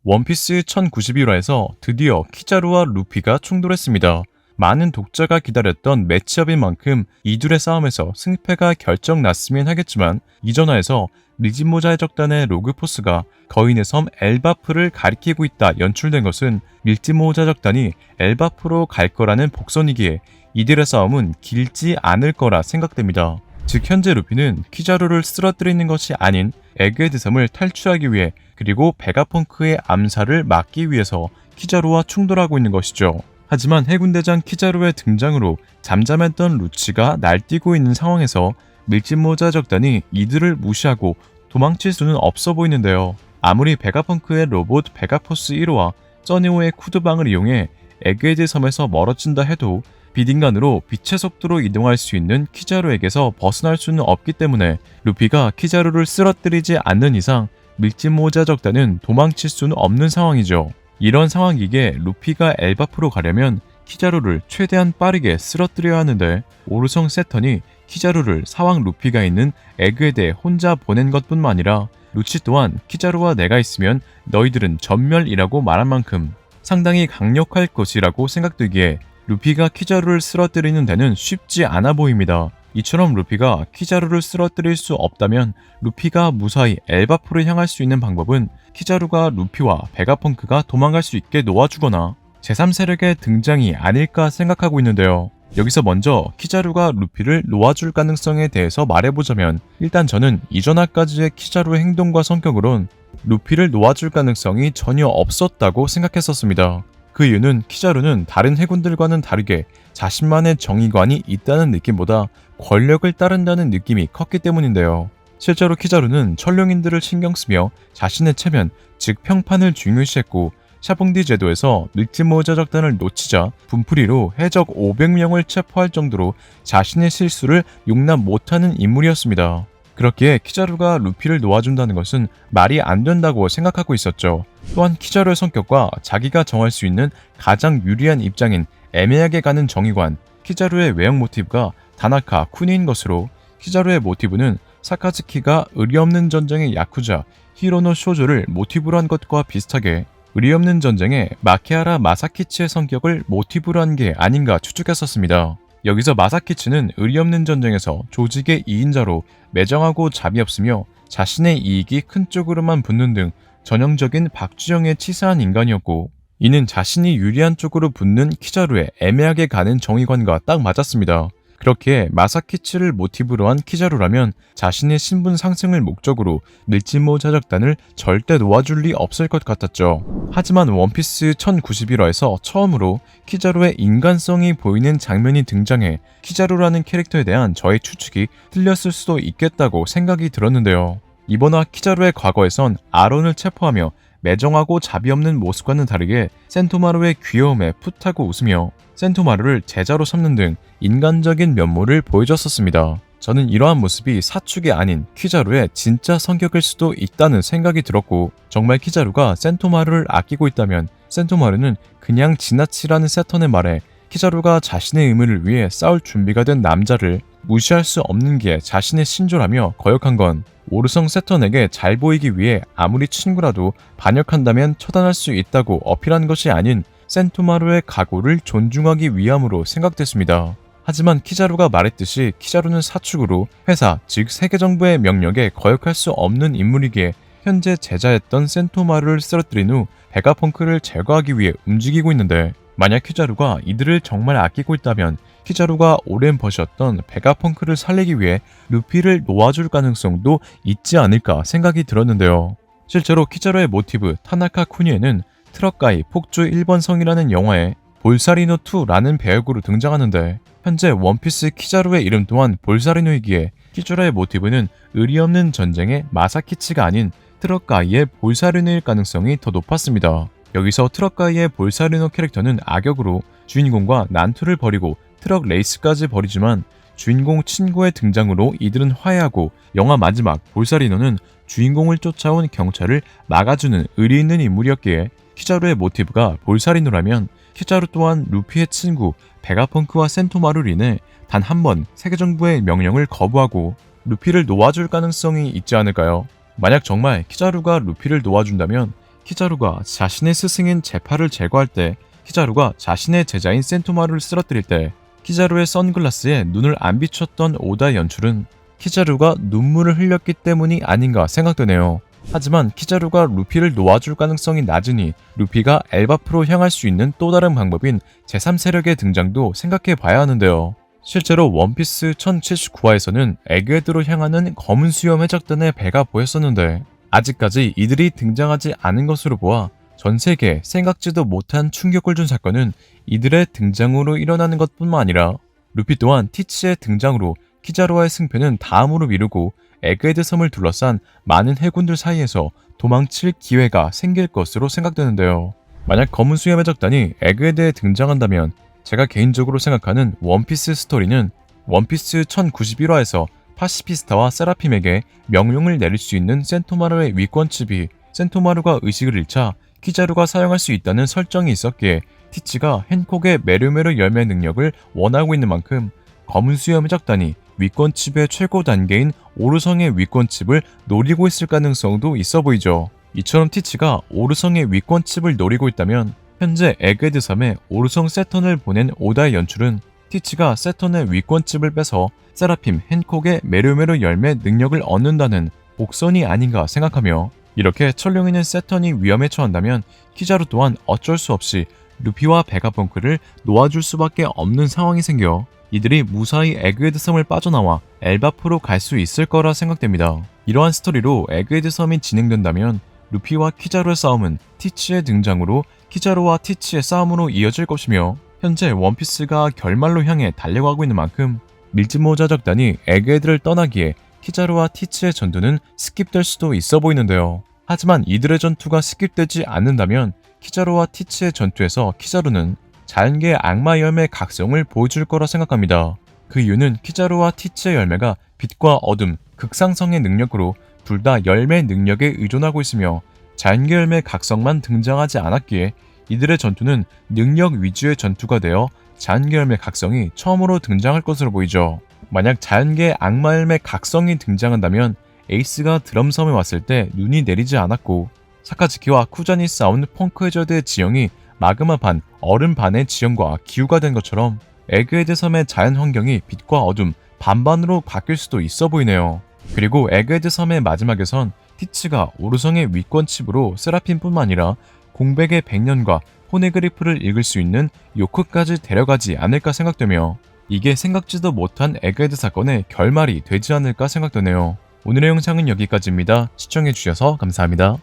원피스 1091화에서 드디어 키자루와 루피가 충돌했습니다. 많은 독자가 기다렸던 매치업인 만큼 이둘의 싸움에서 승패가 결정났으면 하겠지만 이전 화에서 밀짚모자 해적단의 로그포스가 거인의 섬 엘바프를 가리키고 있다 연출된 것은 밀짚모자 해적단이 엘바프로 갈 거라는 복선이기에 이들의 싸움은 길지 않을 거라 생각됩니다. 즉 현재 루피는 키자루를 쓰러뜨리는 것이 아닌 에그헤드 섬을 탈출하기 위해 그리고 베가펑크의 암살을 막기 위해서 키자루와 충돌하고 있는 것이죠. 하지만 해군대장 키자루의 등장으로 잠잠했던 루치가 날뛰고 있는 상황에서 밀짚모자 적단이 이들을 무시하고 도망칠 수는 없어 보이는데요. 아무리 베가펑크의 로봇 베가포스 1호와 써니호의 쿠드방을 이용해 에그헤드 섬에서 멀어진다 해도 빛인간으로 빛의 속도로 이동할 수 있는 키자루에게서 벗어날 수는 없기 때문에 루피가 키자루를 쓰러뜨리지 않는 이상 밀짚모자 적단은 도망칠 수는 없는 상황이죠. 이런 상황이기에 루피가 엘바프로 가려면 키자루를 최대한 빠르게 쓰러뜨려야 하는데 오르성 세턴이 키자루를 사왕 루피가 있는 에그헤드에 혼자 보낸 것뿐만 아니라 루치 또한 키자루와 내가 있으면 너희들은 전멸이라고 말한 만큼 상당히 강력할 것이라고 생각되기에 루피가 키자루를 쓰러뜨리는 데는 쉽지 않아 보입니다. 이처럼 루피가 키자루를 쓰러뜨릴 수 없다면 루피가 무사히 엘바프를 향할 수 있는 방법은 키자루가 루피와 베가펑크가 도망갈 수 있게 놓아주거나 제3세력의 등장이 아닐까 생각하고 있는데요. 여기서 먼저 키자루가 루피를 놓아줄 가능성에 대해서 말해보자면 일단 저는 이전화까지의 키자루의 행동과 성격으론 루피를 놓아줄 가능성이 전혀 없었다고 생각했었습니다. 그 이유는 키자루는 다른 해군들과는 다르게 자신만의 정의관이 있다는 느낌보다 권력을 따른다는 느낌이 컸기 때문인데요. 실제로 키자루는 천룡인들을 신경쓰며 자신의 체면, 즉 평판을 중요시했고 샤붕디 제도에서 밀짚모자 적단을 놓치자 분풀이로 해적 500명을 체포할 정도로 자신의 실수를 용납 못하는 인물이었습니다. 그렇기에 키자루가 루피를 놓아준다는 것은 말이 안 된다고 생각하고 있었죠. 또한 키자루의 성격과 자기가 정할 수 있는 가장 유리한 입장인 애매하게 가는 정의관, 키자루의 외형 모티브가 다나카 쿠니인 것으로 키자루의 모티브는 사카즈키가 의리없는 전쟁의 야쿠자 히로노 쇼조를 모티브로 한 것과 비슷하게 의리없는 전쟁의 마케하라 마사키치의 성격을 모티브로 한 게 아닌가 추측했었습니다. 여기서 마사키치는 의리없는 전쟁에서 조직의 2인자로 매정하고 자비 없으며 자신의 이익이 큰 쪽으로만 붙는 등 전형적인 박주영의 치사한 인간이었고 이는 자신이 유리한 쪽으로 붙는 키자루의 애매하게 가는 정의관과 딱 맞았습니다. 그렇기에 마사키치를 모티브로 한 키자루라면 자신의 신분 상승을 목적으로 밀짚모자 적단을 절대 놓아줄 리 없을 것 같았죠. 하지만 원피스 1091화에서 처음으로 키자루의 인간성이 보이는 장면이 등장해 키자루라는 캐릭터에 대한 저의 추측이 틀렸을 수도 있겠다고 생각이 들었는데요. 이번화 키자루의 과거에선 아론을 체포하며 매정하고 자비 없는 모습과는 다르게 센토마루의 귀여움에 풋하고 웃으며 센토마루를 제자로 삼는 등 인간적인 면모를 보여줬었습니다. 저는 이러한 모습이 사축이 아닌 키자루의 진짜 성격일 수도 있다는 생각이 들었고 정말 키자루가 센토마루를 아끼고 있다면 센토마루는 그냥 지나치라는 세턴의 말에 키자루가 자신의 의무를 위해 싸울 준비가 된 남자를 무시할 수 없는 게 자신의 신조라며 거역한 건 오르성 세턴에게 잘 보이기 위해 아무리 친구라도 반역한다면 처단할 수 있다고 어필한 것이 아닌 센토마루의 각오를 존중하기 위함으로 생각됐습니다. 하지만 키자루가 말했듯이 키자루는 사축으로 회사, 즉 세계정부의 명령에 거역할 수 없는 인물이기에 현재 제자였던 센토마루를 쓰러뜨린 후 베가펑크를 제거하기 위해 움직이고 있는데 만약 키자루가 이들을 정말 아끼고 있다면 키자루가 오랜 벗이었던 베가펑크를 살리기 위해 루피를 놓아줄 가능성도 있지 않을까 생각이 들었는데요. 실제로 키자루의 모티브 타나카 쿠니에는 트럭가이 폭주 1번 성이라는 영화에 볼사리노2라는 배역으로 등장하는데 현재 원피스 키자루의 이름 또한 볼사리노이기에 키자루의 모티브는 의리없는 전쟁의 마사키치가 아닌 트럭가이의 볼사리노일 가능성이 더 높았습니다. 여기서 트럭가이의 볼사리노 캐릭터는 악역으로 주인공과 난투를 벌이고 트럭 레이스까지 벌이지만 주인공 친구의 등장으로 이들은 화해하고 영화 마지막 볼사리노는 주인공을 쫓아온 경찰을 막아주는 의리 있는 인물이었기에 키자루의 모티브가 볼사리노라면 키자루 또한 루피의 친구 베가펑크와 센토마루로 인해 단 한 번 세계정부의 명령을 거부하고 루피를 놓아줄 가능성이 있지 않을까요? 만약 정말 키자루가 루피를 놓아준다면 키자루가 자신의 스승인 제파를 제거할 때, 키자루가 자신의 제자인 센토마루를 쓰러뜨릴 때, 키자루의 선글라스에 눈을 안 비췄던 오다의 연출은 키자루가 눈물을 흘렸기 때문이 아닌가 생각되네요. 하지만 키자루가 루피를 놓아줄 가능성이 낮으니 루피가 엘바프로 향할 수 있는 또 다른 방법인 제3세력의 등장도 생각해 봐야 하는데요. 실제로 원피스 1079화에서는 에그헤드로 향하는 검은 수염 해적단의 배가 보였었는데 아직까지 이들이 등장하지 않은 것으로 보아 전 세계에 생각지도 못한 충격을 준 사건은 이들의 등장으로 일어나는 것뿐만 아니라 루피 또한 티치의 등장으로 키자루와의 승패는 다음으로 미루고 에그헤드 섬을 둘러싼 많은 해군들 사이에서 도망칠 기회가 생길 것으로 생각되는데요. 만약 검은 수염 해적단이 에그헤드에 등장한다면 제가 개인적으로 생각하는 원피스 스토리는 원피스 1091화에서 파시피스타와 세라핌에게 명령을 내릴 수 있는 센토마루의 위권칩이 센토마루가 의식을 잃자 키자루가 사용할 수 있다는 설정이 있었기에 티치가 헨콕의 메르메르 열매 능력을 원하고 있는 만큼 검은 수염 해적단이 위권칩의 최고 단계인 오르성의 위권칩을 노리고 있을 가능성도 있어 보이죠. 이처럼 티치가 오르성의 위권칩을 노리고 있다면 현재 에그헤드 섬에 오르성 세턴을 보낸 오다의 연출은 티치가 세턴의 위권칩을 빼서 세라핌 헨콕의 메르메르 열매 능력을 얻는다는 복선이 아닌가 생각하며 이렇게 천룡이는 세턴이 위험에 처한다면 키자루 또한 어쩔 수 없이 루피와 베가펑크를 놓아줄 수밖에 없는 상황이 생겨 이들이 무사히 에그헤드 섬을 빠져나와 엘바프로 갈 수 있을 거라 생각됩니다. 이러한 스토리로 에그헤드 섬이 진행된다면 루피와 키자루의 싸움은 티치의 등장으로 키자루와 티치의 싸움으로 이어질 것이며 현재 원피스가 결말로 향해 달려가고 있는 만큼 밀짚모자 적단이 에그헤드를 떠나기에 키자루와 티치의 전투는 스킵될 수도 있어 보이는데요. 하지만 이들의 전투가 스킵되지 않는다면 키자루와 티치의 전투에서 키자루는 자연계의 악마 열매 각성을 보여줄 거라 생각합니다. 그 이유는 키자루와 티치의 열매가 빛과 어둠, 극상성의 능력으로 둘 다 열매 능력에 의존하고 있으며 자연계 열매 각성만 등장하지 않았기에 이들의 전투는 능력 위주의 전투가 되어 자연계 열매 각성이 처음으로 등장할 것으로 보이죠. 만약 자연계 악마 열매 각성이 등장한다면 에이스가 드럼섬에 왔을 때 눈이 내리지 않았고 사카즈키와 쿠잔이 싸운 펑크 해저드의 지형이 마그마 반, 얼음 반의 지형과 기후가 된 것처럼 에그헤드 섬의 자연 환경이 빛과 어둠 반반으로 바뀔 수도 있어 보이네요. 그리고 에그헤드 섬의 마지막에선 티치가 오르성의 위권칩으로 세라핌뿐만 아니라 공백의 백년과 포네그리프를 읽을 수 있는 요크까지 데려가지 않을까 생각되며 이게 생각지도 못한 에그헤드 사건의 결말이 되지 않을까 생각되네요. 오늘의 영상은 여기까지입니다. 시청해주셔서 감사합니다.